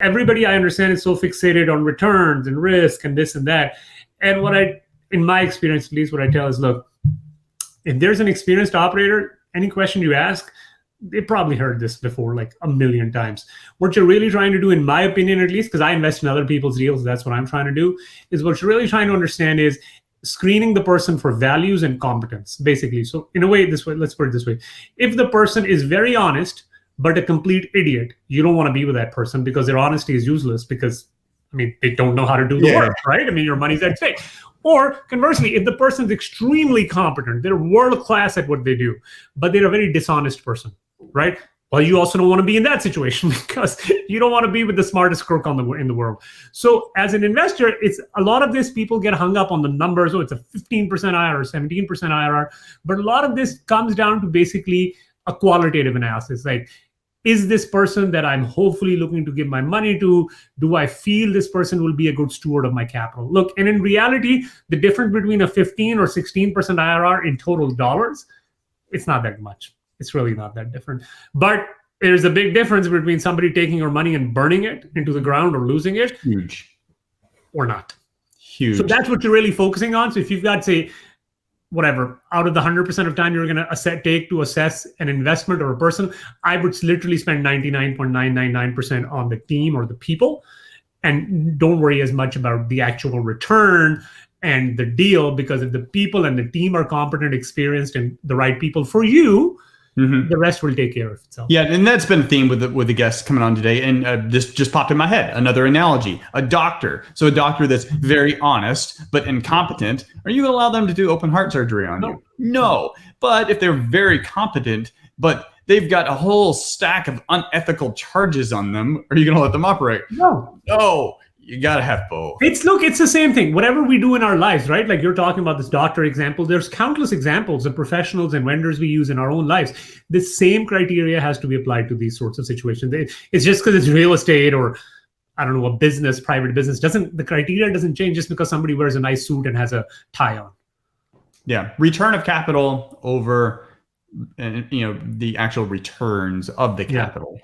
everybody I understand is so fixated on returns and risk and this and that. And in my experience, at least what I tell is, look, if there's an experienced operator, any question you ask, they probably heard this before like a million times. What you're really trying to do, in my opinion, at least, because I invest in other people's deals, that's what I'm trying to do, is what you're really trying to understand is screening the person for values and competence, basically. So in a way, let's put it this way. If the person is very honest, but a complete idiot, you don't want to be with that person because their honesty is useless because, I mean, they don't know how to do the work, right? I mean, your money's at stake. Or conversely, if the person's extremely competent, they're world-class at what they do, but they're a very dishonest person, right? Well, you also don't want to be in that situation because you don't want to be with the smartest crook in the world. So as an investor, it's a lot of this, people get hung up on the numbers. Oh, it's a 15% IRR, 17% IRR. But a lot of this comes down to basically a qualitative analysis. Like, is this person that I'm hopefully looking to give my money to, do I feel this person will be a good steward of my capital? Look, and in reality, the difference between a 15 or 16% IRR in total dollars, it's not that much. It's really not that different. But there's a big difference between somebody taking your money and burning it into the ground or losing it. Huge. Or not. Huge. So that's what you're really focusing on. So if you've got, say, whatever, out of the 100% of time you're going to take to assess an investment or a person, I would literally spend 99.999% on the team or the people, and don't worry as much about the actual return and the deal, because if the people and the team are competent, experienced, and the right people for you, the rest will take care of itself. Yeah, and that's been a theme with the guests coming on today. And this just popped in my head. Another analogy: a doctor. So a doctor that's very honest but incompetent. Are you going to allow them to do open heart surgery on you? No. But if they're very competent, but they've got a whole stack of unethical charges on them, are you going to let them operate? No. You got to have both. It's the same thing. Whatever we do in our lives, right? Like you're talking about this doctor example. There's countless examples of professionals and vendors we use in our own lives. The same criteria has to be applied to these sorts of situations. It's just because it's real estate or, I don't know, a business, private business, the criteria doesn't change just because somebody wears a nice suit and has a tie on. Yeah. Return of capital over, the actual returns of the capital.